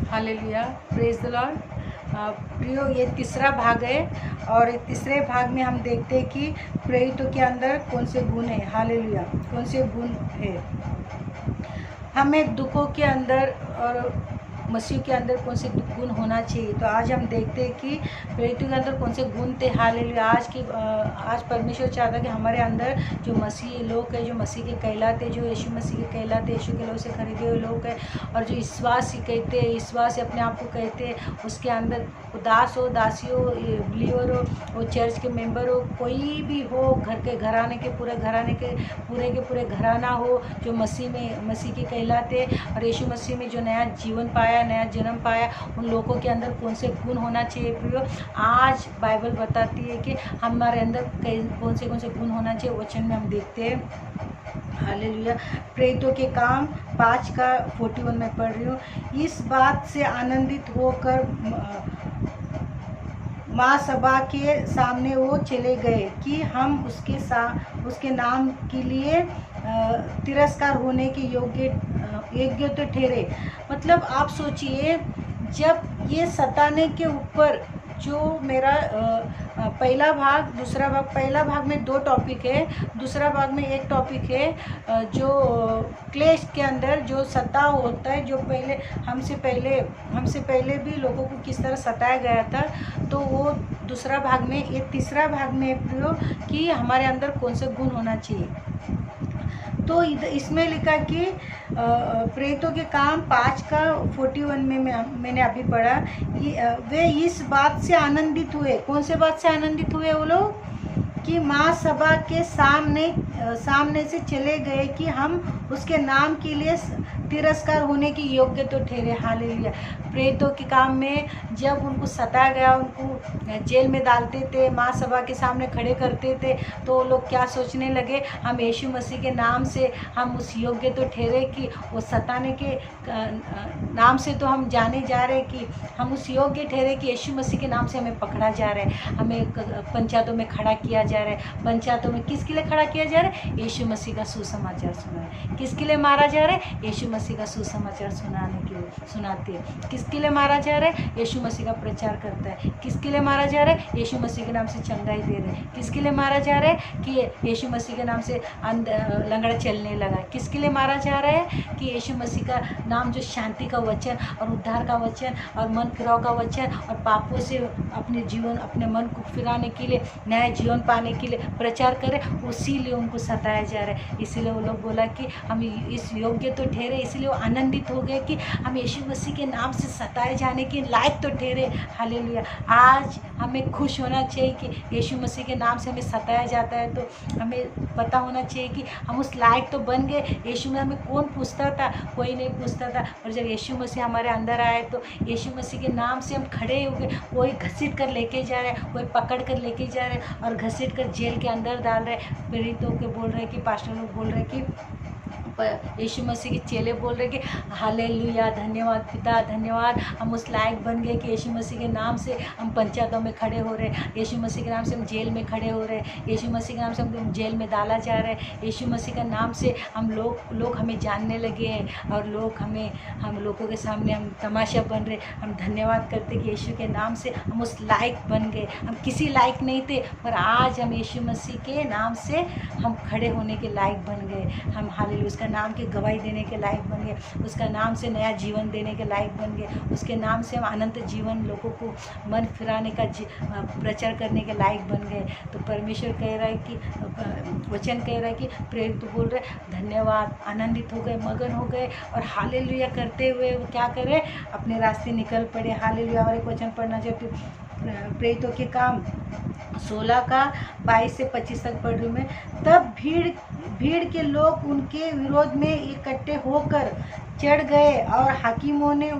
Hallelujah, praise the Lord. प्रियो, ये तीसरा भाग है और तीसरे भाग में हम देखते हैं कि प्रेरितों के अंदर कौन से गुण है। हालेलुया, कौन से गुण है। हमें दुखों के अंदर और मसीह के अंदर कौन से गुण होना चाहिए। तो आज हम देखते हैं कि प्रेरितों के अंदर कौन से गुण थे। हालेलुया, आज परमेश्वर चाहता है कि हमारे अंदर जो मसीह लोग हैं, जो मसीह के कहलाते, जो यीशु मसीह के कहलाते, यीशु के लोग से खरीदे हुए लोग हैं और जो विश्वासी कहते हैं, विश्वासी अपने आप को कहते हैं, उसके अंदर दास हो, दासी हो, बिलीवर हो, वो चर्च के मेंबर हो, कोई भी हो, घर के घराने के पूरे घराना हो, जो मसीह के कहलाते और यीशु मसीह में जो नया जीवन पाया, नया जन्म पाया, उन लोगों के अंदर कौन से गुण होना चाहिए। प्रियो, आज बाइबल बताती है कि हमारे अंदर कौन से गुण होना चाहिए। वचन में हम देखते हैं। हालेलुया, प्रेरितों के काम 5 का 41 में पढ़ रही हूँ। इस बात से आनंदित होकर महासभा के सामने वो चले गए कि हम उसके नाम के लिए तिरस्कार होने के योग्य तो ठहरे। मतलब आप सोचिए, जब ये सताने के ऊपर जो मेरा पहला भाग, दूसरा भाग, पहला भाग में 2 टॉपिक है, दूसरा भाग में 1 टॉपिक है, जो क्लेश के अंदर जो सता होता है, जो हमसे पहले भी लोगों को किस तरह सताया गया था, तो वो दूसरा भाग में। ये तीसरा भाग में प्रयोग कि हमारे अंदर कौन सा गुण होना चाहिए। तो इसमें लिखा कि प्रेरितों के काम 5 का 41 में मैंने अभी पढ़ा। वे इस बात से आनंदित हुए। कौन से बात से आनंदित हुए वो लोग? कि महासभा के सामने से चले गए कि हम उसके नाम के लिए तिरस्कार होने की योग्य तो ठहरे। हालेलुया, प्रेरितों के काम में जब उनको सताया गया, उनको जेल में डालते थे, महासभा के सामने खड़े करते थे, तो वो लोग क्या सोचने लगे, हम यीशु मसीह के नाम से हम उस योग्य तो ठहरे कि वो सताने के नाम से तो हम जाने जा रहे कि हम उस योग्य ठहरे कि यीशु मसीह के नाम से हमें पकड़ा जा रहा है, हमें पंचायतों में खड़ा किया जा रहा है। पंचायतों में किसके लिए खड़ा किया जा रहा है? यीशु मसीह का सुसमाचार सुनाए। किसके लिए मारा जा रहा है? यीशु मसीह का सुसमाचार सुनाते हैं। किसके लिए मारा जा रहा है? यीशु मसीह का प्रचार करता है। किसके लिए मारा जा रहा है? यीशु मसीह के नाम से चंगाई दे रहे हैं। किसके लिए मारा जा रहा है? कि यीशु मसीह के नाम से लंगड़ा चलने लगा। किसके लिए मारा जा रहा है? कि यीशु मसीह का नाम जो शांति का वचन और उद्धार का वचन और मन फिराव का वचन और पापों से अपने मन को फिराने के लिए, नया जीवन पाने के लिए प्रचार करें, उसी लिए उनको सताया जा रहा है। इसीलिए वो लोग बोला कि हम इस योग्य तो ठहरे, इसीलिए वो आनंदित हो गए कि हम यीशु मसीह के नाम से सताए जाने के लायक तो ठहरे। हालेलुया, आज हमें खुश होना चाहिए कि यीशु मसीह के नाम से हमें सताया जाता है, तो हमें पता होना चाहिए कि हम उस लायक तो बन गए। यीशु में हमें कौन पूछता था? कोई नहीं पूछता था। और जब यीशु मसीह हमारे अंदर आए तो यीशु मसीह के नाम से हम खड़े हो गए। कोई घसीट कर लेके जा रहा है, कोई पकड़ कर लेके जा रहे हैं और घसीट कर जेल के अंदर डाल रहे हैं। प्रेरितों के बोल रहे हैं कि पास्टर लोग बोल रहे हैं कि यीशु मसीह के चेले बोल रहे कि हालेलुया, धन्यवाद पिता, धन्यवाद, हम उस लायक बन गए कि यीशु मसीह के नाम से हम पंचायतों में खड़े हो रहे हैं। यीशु मसीह के नाम से हम जेल में खड़े हो रहे हैं। यीशु मसीह के नाम से हम जेल में डाला जा रहा है। यीशु मसीह के नाम से हम लोग हमें जानने लगे हैं और हम लोगों के सामने हम तमाशा बन रहे। हम धन्यवाद करते कि यीशु के नाम से हम उस लायक बन गए। हम किसी लायक नहीं थे, पर आज हम यीशु मसीह के नाम से हम खड़े होने के लायक बन गए। हम हालेलुया, उसका नाम की गवाही देने के लायक बन गए। उसका नाम से नया जीवन देने के लायक बन गए। उसके नाम से हम अनंत जीवन, लोगों को मन फिराने का प्रचार करने के लायक बन गए। तो परमेश्वर कह रहा है कि वचन कह रहा है कि प्रेरित बोल रहे धन्यवाद, आनंदित हो गए, मगन हो गए और हालेलुया करते हुए वो क्या करे, अपने रास्ते निकल पड़े। हालेलुया। और एक वचन पढ़ना चाहती हूँ, प्रेरितों के काम 16 का 22 से 25 तक पढ़ रही मैं। तब भीड़ के लोग उनके विरोध में इकट्ठे होकर चढ़ गए और हाकिमों ने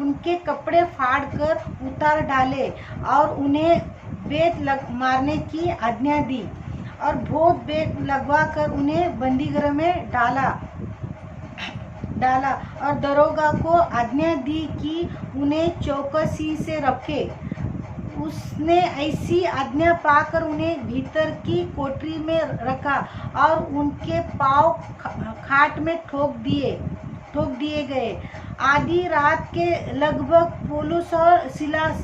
उनके कपड़े फाड़ कर उतार डाले और उन्हें बेत मारने की आज्ञा दी और बहुत बेत लगवा कर उन्हें बंदीगृह में डाला और दरोगा को आज्ञा दी कि उन्हें चौकसी से रखे। उसने ऐसी आज्ञा पाकर उन्हें भीतर की कोठरी में रखा और उनके पांव खाट में ठोक दिए गए। आधी रात के लगभग पौलुस और सिलास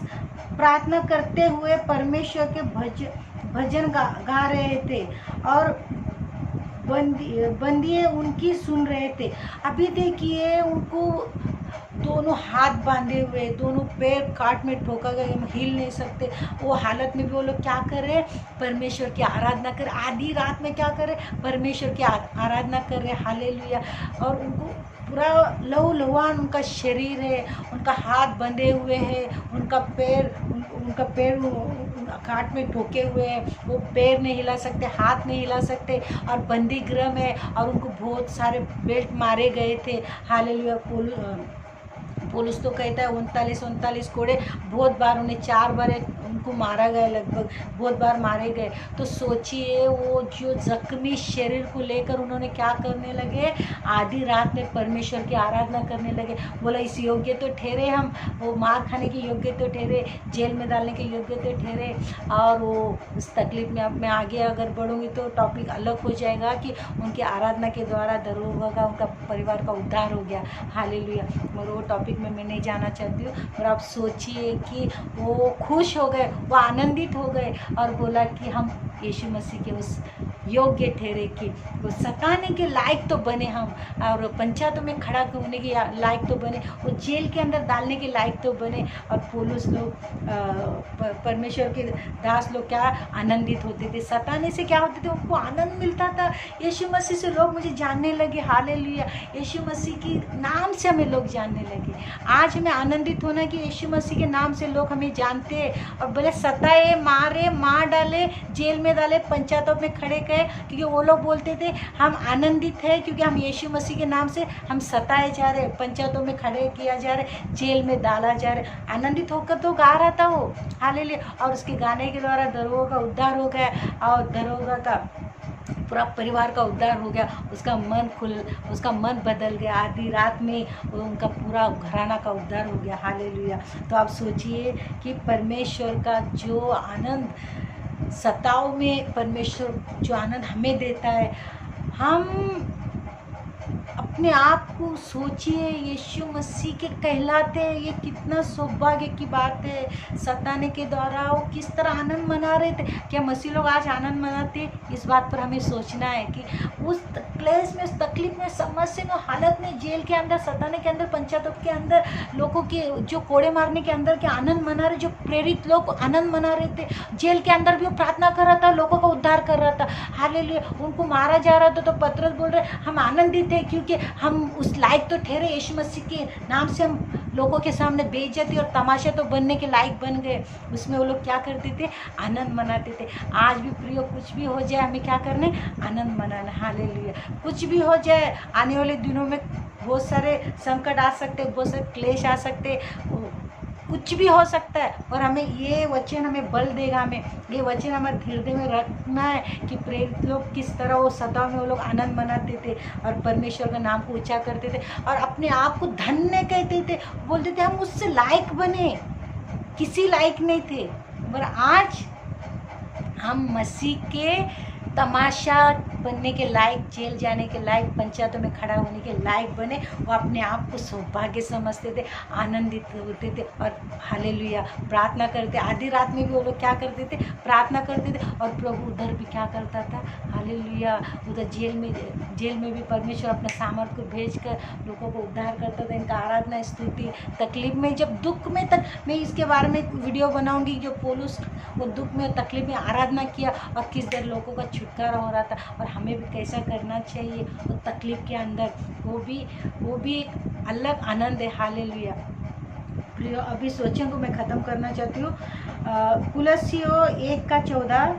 प्रार्थना करते हुए परमेश्वर के भजन गा रहे थे और बंदिए उनकी सुन रहे थे। अभी देखिए उनको दोनों हाथ बांधे हुए, दोनों पैर काट में ठोका गया, हिल नहीं सकते। वो हालत में भी वो लोग क्या कर रहे, परमेश्वर की आराधना कर। आधी रात में क्या कर रहे, परमेश्वर की आराधना कर रहे। हालेलुया। और उनको पूरा लहूलुहान उनका शरीर है, उनका हाथ बंधे हुए हैं, उनका पैर काट में ठोके हुए हैं। वो पैर नहीं हिला सकते, हाथ नहीं हिला सकते और बंदी गृह में, और उनको बहुत सारे बेल्ट मारे गए थे। हालेलुया। पुलिस तो कहता है 39 कोड़े, बहुत बार उन्हें 4 बार उनको मारा गया, लगभग बहुत बार मारे गए। तो सोचिए वो जो जख्मी शरीर को लेकर उन्होंने क्या करने लगे, आधी रात में परमेश्वर की आराधना करने लगे। बोला इस योग्य तो ठहरे हम, वो मार खाने के योग्य तो ठहरे, जेल में डालने के योग्य तो ठहरे। और वो इस तकलीफ में अब मैं आगे अगर बढ़ूँगी तो टॉपिक अलग हो जाएगा कि उनकी आराधना के द्वारा दरोगा का, उनका परिवार का उद्धार हो गया। हालेलुया। और वो टॉपिक में मैं नहीं जाना चाहती हूँ, पर आप सोचिए कि वो खुश हो गए, वो आनंदित हो गए और बोला कि हम यीशु मसीह के उस योग्य ठहरे कि वो सताने के लायक तो बने हम, और पंचायतों में खड़ा होने के लायक तो बने, वो जेल के अंदर डालने के लायक तो बने। और पौलुस लोग, परमेश्वर के दास लोग क्या आनंदित होते थे। सताने से क्या होते थे, उनको आनंद मिलता था। यीशु मसीह से लोग मुझे जानने लगे। हालेलुया। यीशु मसीह के नाम से हमें लोग जानने लगे। आज हमें आनंदित होना कि यीशु मसीह के नाम से लोग हमें जानते हैं। और बोले सताए, मारे, मार डाले, जेल में डाले, पंचायतों में खड़े गए, क्योंकि वो लोग बोलते थे हम आनंदित हैं क्योंकि हम यीशु मसीह के नाम से हम सताए जा रहे, पंचायतों में खड़े किया जा रहे, जेल में डाला जा रहे। आनंदित होकर तो गा रहा था वो। हालेलुया। और उसके गाने के द्वारा दरोगा का उद्धार हो गया और दरोगा का पूरा परिवार का उद्धार हो गया। उसका मन बदल गया। आधी रात में उनका पूरा घराना का उद्धार हो गया। हालेलुया। तो आप सोचिए कि परमेश्वर का जो आनंद सताव में, परमेश्वर जो आनंद हमें देता है, हम अपने आप को सोचिए यीशु मसीह के कहलाते हैं। ये कितना सौभाग्य की बात है। सताने के द्वारा वो किस तरह आनंद मना रहे थे। क्या मसीह लोग आज आनंद मनाते? इस बात पर हमें सोचना है कि उस क्लेश में, उस तकलीफ में, समस्या में, हालत में, जेल के अंदर, सताने के अंदर, पंचायतों के अंदर, लोगों के जो कोड़े मारने के अंदर के आनंद मना रहे, जो प्रेरित लोग आनंद मना रहे थे। जेल के अंदर भी वो प्रार्थना कर रहा था, लोगों का उद्धार कर रहा था। हालेलुया। उनको मारा जा रहा था तो पतरस बोल रहे हम आनंदित थे क्योंकि हम उस लायक तो ठहरे। यीशु मसीह के नाम से हम लोगों के सामने बेइज्जती और तमाशा तो बनने के लायक बन गए। उसमें वो लोग क्या करते थे, आनंद मनाते थे। आज भी प्रिय, कुछ भी हो जाए हमें क्या करना है, आनंद मनाना। हालेलुया। कुछ भी हो जाए, आने वाले दिनों में बहुत सारे संकट आ सकते, बहुत सारे क्लेश आ सकते, कुछ भी हो सकता है। और हमें ये वचन हमें बल देगा, हमें ये वचन हमारे हृदय में रखना है कि प्रेरित लोग किस तरह वो सताव में वो लोग आनंद मनाते थे और परमेश्वर का नाम को ऊंचा करते थे और अपने आप को धन्य कहते थे। बोलते थे हम उससे लायक बने, किसी लायक नहीं थे। पर आज हम मसीह के तमाशा बनने के लायक, जेल जाने के लायक, पंचायतों में खड़ा होने के लायक बने। वो अपने आप को सौभाग्य समझते थे, आनंदित होते थे और हालेलुया प्रार्थना करते। आधी रात में भी वो लोग क्या करते थे, प्रार्थना करते थे। और प्रभु उधर भी क्या करता था, हालेलुया, उधर जेल में भी परमेश्वर अपने सामर्थ को भेज कर लोगों को उद्धार करता था। इनका आराधना, स्तुति, तकलीफ में, जब दुख में तक, मैं इसके बारे में वीडियो बनाऊंगी जो पौलुस वो दुख में, तकलीफ में आराधना किया और किस तरह लोगों का छुटकारा हो रहा था और हमें भी कैसा करना चाहिए वो तकलीफ के अंदर। वो भी एक अलग आनंद है। हालेलुया। अभी सोचें को मैं ख़त्म करना चाहती हूँ। कुलस्सियों 1:14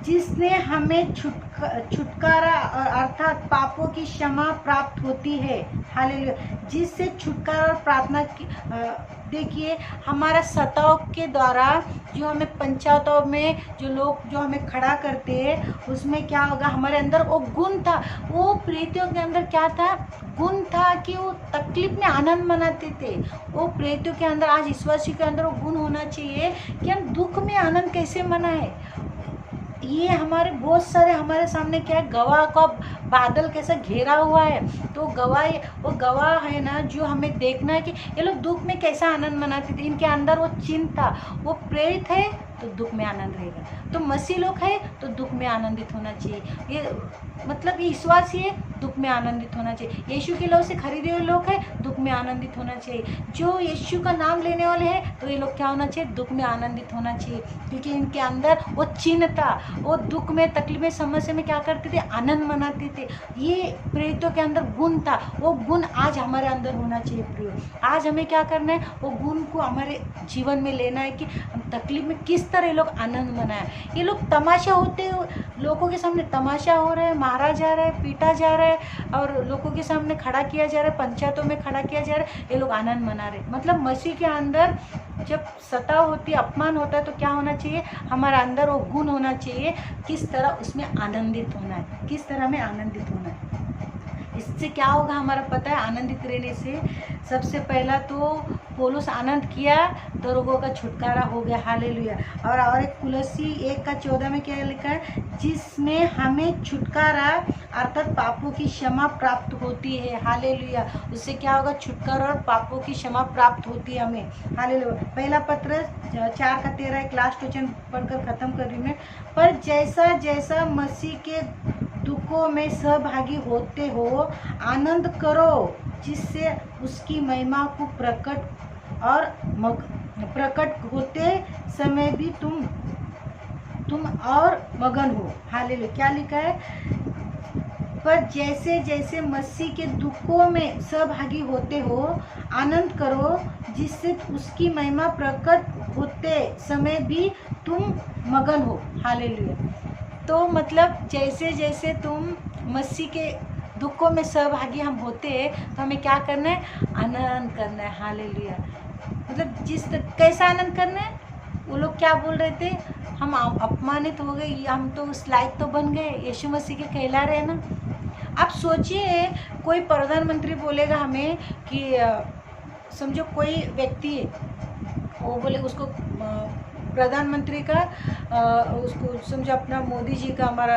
जिसने हमें छुटकारा अर्थात पापों की क्षमा प्राप्त होती है। हालेलुया। जिससे छुटकारा और प्रार्थना की देखिए, हमारा सताव के द्वारा जो हमें पंचायतों में जो हमें खड़ा करते हैं, उसमें क्या होगा, हमारे अंदर वो गुण था, वो प्रेरितों के अंदर क्या था, गुण था कि वो तकलीफ में आनंद मनाते थे। वो प्रेरितों के अंदर, आज विश्वासी के अंदर वो गुण होना चाहिए कि हम दुख में आनंद कैसे मनाएं। ये हमारे बहुत सारे हमारे सामने क्या है, गवाह का बादल कैसा घेरा हुआ है। तो वो गवाह है ना, जो हमें देखना है कि ये लोग दुख में कैसा आनंद मनाते थे। इनके अंदर वो चिन्ह था। वो प्रेरित है तो दुख में आनंद रहेगा, तो मसीह लोग है तो दुख में आनंदित होना चाहिए। ये मतलब ये विश्वासी है, दुख में आनंदित होना चाहिए। यीशु के लोग से खरीदे हुए लोग हैं, दुख में आनंदित होना चाहिए। जो यीशु का नाम लेने वाले हैं, तो ये लोग क्या होना चाहिए, दुख में आनंदित होना चाहिए, क्योंकि इनके अंदर वो चिन्ह था। वो दुख में, तकलीफ में, समस्या में क्या करते थे, आनंद मनाते थे। ये प्रेरितों के अंदर गुण था। वो गुण आज हमारे अंदर होना चाहिए। प्रियो, आज हमें क्या करना है, वो गुण को हमारे जीवन में लेना है कि हम तकलीफ में किस तरह ये लोग आनंद मनाए। ये लोग तमाशा होते, लोगों के सामने तमाशा हो रहा है, मारा जा रहा है, पीटा जा रहा है, और लोगों के सामने खड़ा किया जा रहा है, पंचायतों में खड़ा किया जा रहा है, ये लोग आनंद मना रहे। मतलब मसीह के अंदर जब सताव होती है, अपमान होता है, तो क्या होना चाहिए, हमारा अंदर वो गुण होना चाहिए, किस तरह उसमें आनंदित होना है, किस तरह में आनंदित होना है। इससे क्या होगा, हमारा पता है, आनंदित रहने से सबसे पहला तो पौलुस आनंद किया तो रोगों का छुटकारा हो गया। हालेलुया। और एक कुलसी 1:14 में क्या लिखा है, जिसमें हमें छुटकारा अर्थात पापों की क्षमा प्राप्त होती है। हालेलुया। उससे क्या होगा, छुटकारा और पापों की क्षमा प्राप्त होती है हमें। हालेलुया। पहला पत्र 4:13 एक लास्ट वचन पढ़कर खत्म कर रही मैं। पर जैसा जैसा मसीह के दुखों में सहभागी होते हो, आनंद करो, जिससे उसकी महिमा को प्रकट होते समय भी तुम और मगन हो। हालेलुया। क्या लिखा है, पर जैसे जैसे मसीह के दुखों में सहभागी होते हो, आनंद करो, जिससे उसकी महिमा प्रकट होते समय भी तुम मगन हो। हालेलुया। तो मतलब जैसे जैसे तुम मसीह के दुखों में सहभागी हम होते हैं, तो हमें क्या करना है, आनंद करना है। हालेलुया। मतलब कैसा आनंद करना है, वो लोग क्या बोल रहे थे, हम अपमानित हो गए, हम तो उस लायक तो बन गए, यीशु मसीह के कहला रहे हैं ना। आप सोचिए, कोई प्रधानमंत्री बोलेगा हमें कि समझो कोई व्यक्ति है, वो बोले उसको प्रधानमंत्री का उसको समझो अपना मोदी जी का, हमारा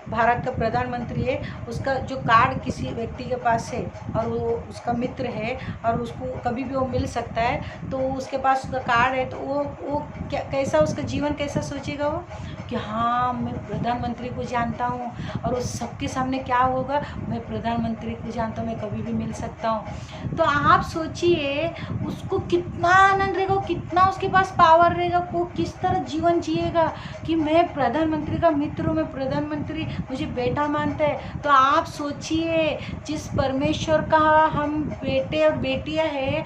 भारत का प्रधानमंत्री है, उसका जो कार्ड किसी व्यक्ति के पास है और वो उसका मित्र है और उसको कभी भी वो मिल सकता है, तो उसके पास उसका कार्ड है, तो वो कैसा उसका जीवन कैसा सोचेगा वो, कि हाँ मैं प्रधानमंत्री को जानता हूँ, और उस सबके सामने क्या होगा, मैं प्रधानमंत्री को जानता हूँ, मैं कभी भी मिल सकता हूँ। तो आप सोचिए उसको कितना आनंद रहेगा, कितना उसके पास पावर रहेगा, वो किस तरह जीवन जिएगा कि मैं प्रधानमंत्री का मित्र हूँ, मैं प्रधानमंत्री मुझे बेटा मानता है। तो आप सोचिए, जिस परमेश्वर का हम बेटे और बेटियाँ हैं,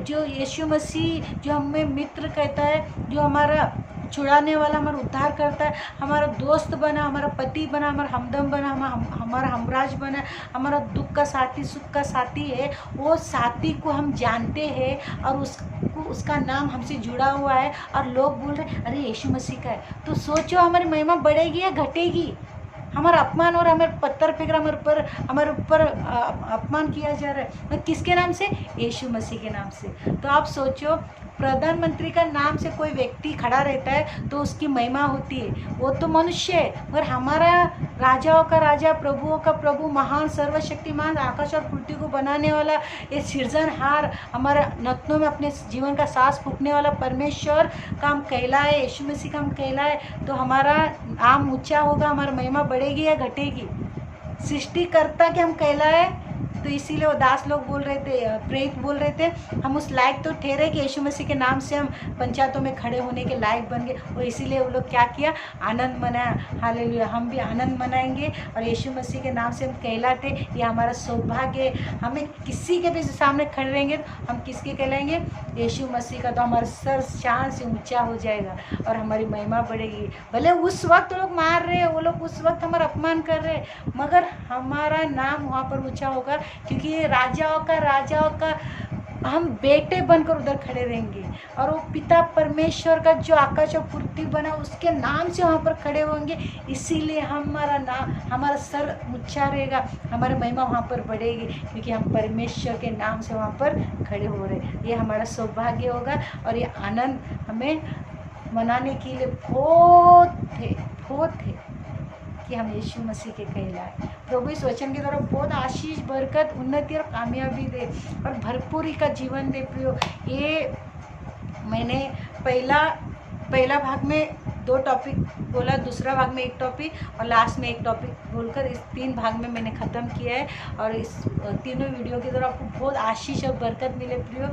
जो यीशु मसीह जो हमें मित्र कहता है, जो हमारा छुड़ाने वाला, हमारा उद्धार करता है, हमारा दोस्त बना, हमारा पति बना, हमारा हमदम बना, हमारा हमराज बना, हमारा दुख का साथी, सुख का साथी है, वो साथी को हम जानते हैं और उसका नाम हमसे जुड़ा हुआ है, और लोग बोल रहे हैं अरे यीशु मसीह का है। तो सोचो हमारी महिमा बढ़ेगी या घटेगी। हमारा अपमान और हमारे पत्थर फेंक रहा, हमारे ऊपर अपमान किया जा रहा है, किसके नाम से, यीशु मसीह के नाम से। तो आप सोचो, प्रधानमंत्री का नाम से कोई व्यक्ति खड़ा रहता है तो उसकी महिमा होती है, वो तो मनुष्य है, मगर हमारा राजाओं का राजा, प्रभुओं का प्रभु, महान सर्वशक्तिमान, आकाश और पृथ्वी को बनाने वाला, ये सृजनहार, हमारा नथनों में अपने जीवन का सांस फूकने वाला परमेश्वर का हम कहलाए, यीशु मसीह का हम कहलाए, तो हमारा नाम ऊंचा होगा, हमारी महिमा बढ़ेगी या घटेगी। सृष्टिकर्ता के हम कहलाए, तो इसीलिए वो दास लोग बोल रहे थे, प्रेरित बोल रहे थे, हम उस लायक तो ठहरे कि यीशु मसीह के नाम से हम पंचायतों में खड़े होने के लायक बन गए। और इसीलिए वो लोग क्या किया, आनंद मनाया। हालेलुया, हम भी आनंद मनाएंगे और यीशु मसीह के नाम से हम कहलाते, ये हमारा सौभाग्य। हमें किसी के भी सामने खड़े रहेंगे तो हम किसके कहलाएंगे, यीशु मसीह का। तो हमारा सर शान से ऊंचा हो जाएगा और हमारी महिमा बढ़ेगी। भले उस वक्त लोग मार रहे हैं, वो लोग उस वक्त हमारा अपमान कर रहे हैं, मगर हमारा नाम वहाँ पर ऊंचा होगा, क्योंकि ये राजाओं का हम बेटे बनकर उधर खड़े रहेंगे। और वो पिता परमेश्वर का जो आकाश और पृथ्वी बना, उसके नाम से वहाँ पर खड़े होंगे। इसीलिए हमारा नाम, हमारा सर ऊंचा रहेगा, हमारी महिमा वहाँ पर बढ़ेगी, क्योंकि हम परमेश्वर के नाम से वहाँ पर खड़े हो रहे। ये हमारा सौभाग्य होगा और ये आनंद हमें मनाने के लिए बहुत थे कि हम यीशु मसीह के कहलाए। प्रभु इस वचन की तरफ बहुत आशीष, बरकत, उन्नति और कामयाबी दे और भरपूरी का जीवन दे। प्रियो, ये मैंने पहला भाग में 2 टॉपिक बोला, दूसरा भाग में 1 टॉपिक और लास्ट में 1 टॉपिक बोलकर इस 3 भाग में मैंने ख़त्म किया है। और इस तीनों वीडियो की तरफ आपको बहुत आशीष और बरकत मिले प्रियो,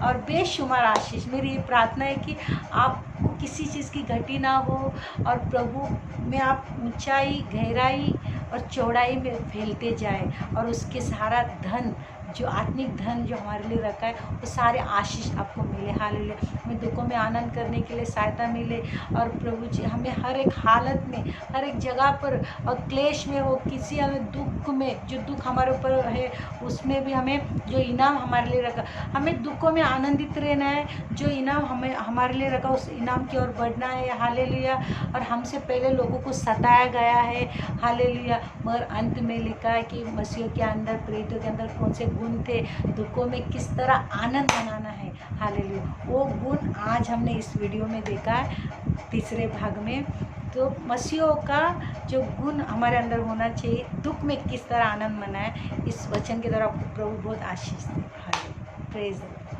और बेशुमार आशीष। मेरी ये प्रार्थना है कि आपको किसी चीज़ की घटी ना हो और प्रभु में आप ऊंचाई, गहराई और चौड़ाई में फैलते जाए, और उसके सारा धन, जो आत्मिक धन जो हमारे लिए रखा है, वो सारे आशीष आपको मिले। हालेलुया। हमें दुखों में आनंद करने के लिए सहायता मिले, और प्रभु जी हमें हर एक हालत में, हर एक जगह पर, और क्लेश में हो, किसी हमें दुख में, जो दुख हमारे ऊपर है उसमें भी हमें जो इनाम हमारे लिए रखा, हमें दुखों में आनंदित रहना है। जो इनाम हमें हमारे लिए रखा, उस इनाम की ओर बढ़ना है। हालेलुया। और हमसे पहले लोगों को सताया गया है, हालेलुया, मगर अंत में लिखा है कि मसीह के अंदर, प्रेरितों के अंदर कौन से गुण थे, दुखों में किस तरह आनंद मनाना है। हालेलुया। वो गुण आज हमने इस वीडियो में देखा है, तीसरे भाग में। तो मसीहों का जो गुण हमारे अंदर होना चाहिए, दुख में किस तरह आनंद मनाए, इस वचन की तरफ प्रभु बहुत आशीष दे। हालेलुया। Praise the Lord.